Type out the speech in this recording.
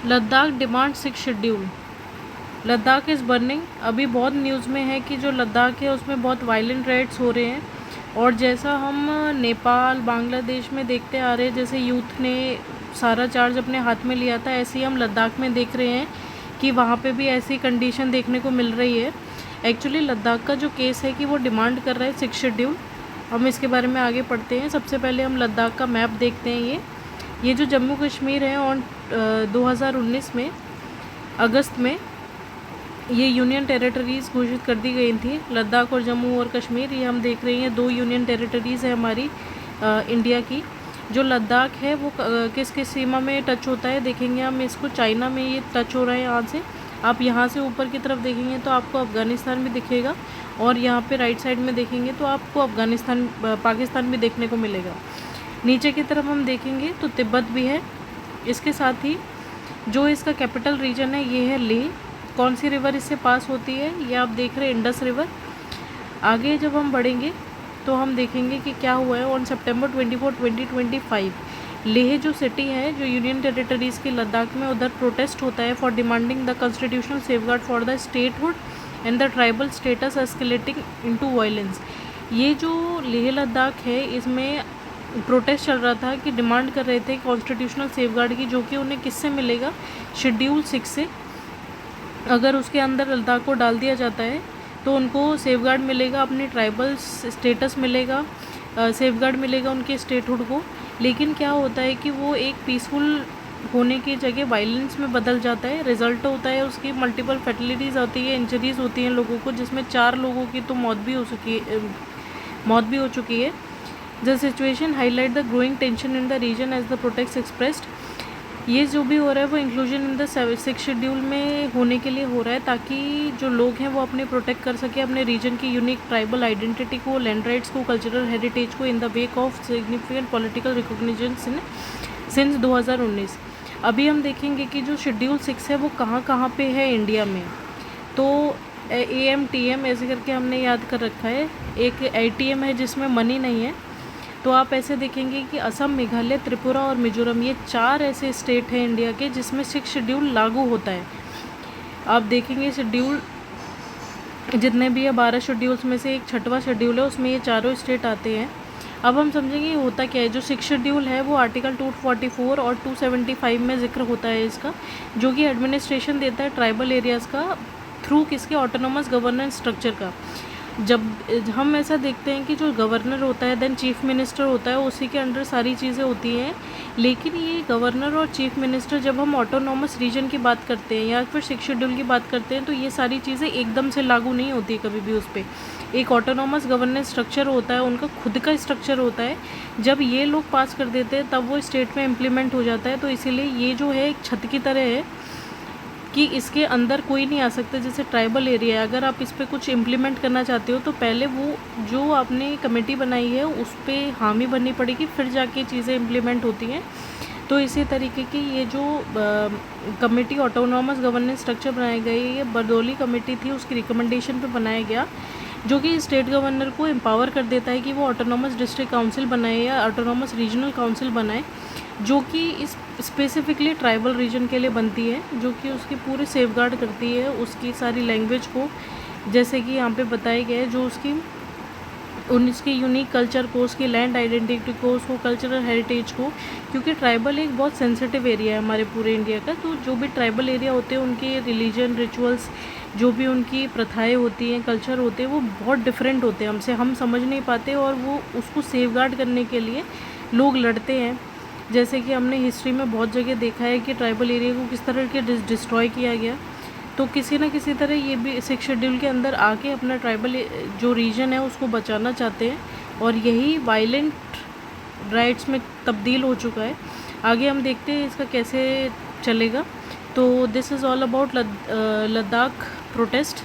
Ladakh demand 6 schedule. Ladakh is burning. अभी बहुत news में है कि जो लद्दाख है उसमें बहुत वायलेंट रेड्स हो रहे हैं, और जैसा हम नेपाल बांग्लादेश में देखते आ रहे हैं, जैसे यूथ ने सारा चार्ज अपने हाथ में लिया था, ऐसे ही हम लद्दाख में देख रहे हैं कि वहाँ पे भी ऐसी कंडीशन देखने को मिल रही है। एक्चुअली लद्दाख का जो केस है कि वो डिमांड कर रहा है 6 शेड्यूल। हम इसके बारे में आगे पढ़ते हैं। सबसे पहले हम लद्दाख का मैप देखते हैं। ये जो जम्मू कश्मीर है ऑन 2019 में अगस्त में ये यूनियन टेरिटरीज़ घोषित कर दी गई थी। लद्दाख और जम्मू और कश्मीर, ये हम देख रहे हैं 2 यूनियन टेरिटरीज़ है हमारी इंडिया की। जो लद्दाख है वो किस किस सीमा में टच होता है देखेंगे हम इसको। चाइना में ये टच हो रहा है यहाँ से। आप यहाँ से ऊपर की तरफ देखेंगे तो आपको अफ़गानिस्तान भी दिखेगा, और यहाँ पे राइट साइड में देखेंगे तो आपको अफ़गानिस्तान पाकिस्तान भी देखने को मिलेगा। नीचे की तरफ हम देखेंगे तो तिब्बत भी है। इसके साथ ही जो इसका कैपिटल रीजन है ये है लेह। कौन सी रिवर इससे पास होती है, ये आप देख रहे हैं इंडस रिवर। आगे जब हम बढ़ेंगे तो हम देखेंगे कि क्या हुआ है। ऑन सितंबर 24, 2025 लेह जो सिटी है जो यूनियन टेरिटरीज़ की लद्दाख में, उधर प्रोटेस्ट होता है for demanding the constitutional safeguard for the statehood and the tribal status escalating into violence. ये जो लेह लद्दाख है इसमें प्रोटेस्ट चल रहा था कि डिमांड कर रहे थे कॉन्स्टिट्यूशनल सेफगार्ड की, जो कि उन्हें किससे मिलेगा, शेड्यूल 6 से। अगर उसके अंदर लद्दाख को डाल दिया जाता है तो उनको सेफगार्ड मिलेगा, अपनी ट्राइबल स्टेटस मिलेगा, सेफगार्ड मिलेगा उनके स्टेटहुड को। लेकिन क्या होता है कि वो एक पीसफुल होने की जगह वायलेंस में बदल जाता है। रिजल्ट होता है उसकी मल्टीपल फैटिलिटीज़ होती है, इंजरीज़ होती हैं लोगों को, जिसमें 4 लोगों की तो मौत भी हो चुकी है। The situation highlight the growing tension in the region as the protest expressed. ये जो भी हो रहा है वो इंक्लूजन इन द 6 शेड्यूल में होने के लिए हो रहा है, ताकि जो लोग हैं वो अपने प्रोटेक्ट कर सके अपने रीजन की यूनिक ट्राइबल आइडेंटिटी को, लैंड राइट्स को, कल्चरल हेरिटेज को, in the wake of significant political recognition since 2019। अभी हम देखेंगे कि जो शेड्यूल 6 है वो कहाँ कहाँ पे है इंडिया में। तो AMTM ऐसे करके हमने याद कर रखा है। एक ITM है जिसमें मनी नहीं है। तो आप ऐसे देखेंगे कि असम, मेघालय, त्रिपुरा और मिजोरम, ये 4 ऐसे स्टेट हैं इंडिया के जिसमें 6 शेड्यूल लागू होता है। आप देखेंगे शेड्यूल जितने भी है 12 शेड्यूल्स में से एक 6वां शेड्यूल है, उसमें ये चारों स्टेट आते हैं। अब हम समझेंगे ये होता क्या है। जो 6 शेड्यूल है वो आर्टिकल 244 और 275 में जिक्र होता है इसका, जो कि एडमिनिस्ट्रेशन देता है ट्राइबल एरियाज़ का थ्रू किसके, ऑटोनोमस गवर्नेंस स्ट्रक्चर का। जब हम ऐसा देखते हैं कि जो गवर्नर होता है देन चीफ मिनिस्टर होता है, उसी के अंडर सारी चीज़ें होती हैं। लेकिन ये गवर्नर और चीफ मिनिस्टर, जब हम ऑटोनोमस रीजन की बात करते हैं या फिर 6 शेड्यूल की बात करते हैं, तो ये सारी चीज़ें एकदम से लागू नहीं होती कभी भी उस पर। एक ऑटोनोमस गवर्नेंस स्ट्रक्चर होता है, उनका खुद का स्ट्रक्चर होता है। जब ये लोग पास कर देते हैं तब वो स्टेट में इम्प्लीमेंट हो जाता है। तो इसीलिए ये जो है एक छत की तरह है कि इसके अंदर कोई नहीं आ सकता। जैसे ट्राइबल एरिया है, अगर आप इस पर कुछ इम्प्लीमेंट करना चाहते हो तो पहले वो जो आपने कमेटी बनाई है उस पर हामी भरनी पड़ेगी, फिर जाके चीज़ें इम्प्लीमेंट होती हैं। तो इसी तरीके की ये जो कमेटी ऑटोनॉमस गवर्नेंस स्ट्रक्चर बनाई गई, ये बरदौली कमेटी थी, उसकी रिकमेंडेशन पे बनाया गया, जो कि स्टेट गवर्नर को एम्पावर कर देता है कि वो ऑटोनॉमस डिस्ट्रिक्ट काउंसिल बनाए या ऑटोनॉमस रीजनल काउंसिल बनाए, जो कि इस स्पेसिफिकली ट्राइबल रीजन के लिए बनती है, जो कि उसकी पूरी सेफगार्ड करती है उसकी सारी लैंग्वेज को, जैसे कि यहाँ पे बताया गया है, जो उसकी यूनिक कल्चर को, उसकी लैंड आइडेंटिटी को, उसको कल्चरल हेरिटेज को। क्योंकि ट्राइबल एक बहुत सेंसिटिव एरिया है हमारे पूरे इंडिया का। तो जो भी ट्राइबल एरिया होते हैं उनके रिलीजन, रिचुअल्स, जो भी उनकी प्रथाएं होती हैं, कल्चर होते हैं, वो बहुत डिफरेंट होते हैं हमसे, हम समझ नहीं पाते, और वो उसको सेफगार्ड करने के लिए लोग लड़ते हैं। जैसे कि हमने हिस्ट्री में बहुत जगह देखा है कि ट्राइबल एरिया को किस तरह के डिस्ट्रॉय किया गया। तो किसी न किसी तरह ये भी 6 शेड्यूल के अंदर आके अपना ट्राइबल जो रीजन है उसको बचाना चाहते हैं, और यही वायलेंट राइट्स में तब्दील हो चुका है। आगे हम देखते हैं इसका कैसे चलेगा। तो this is all about Ladakh protest.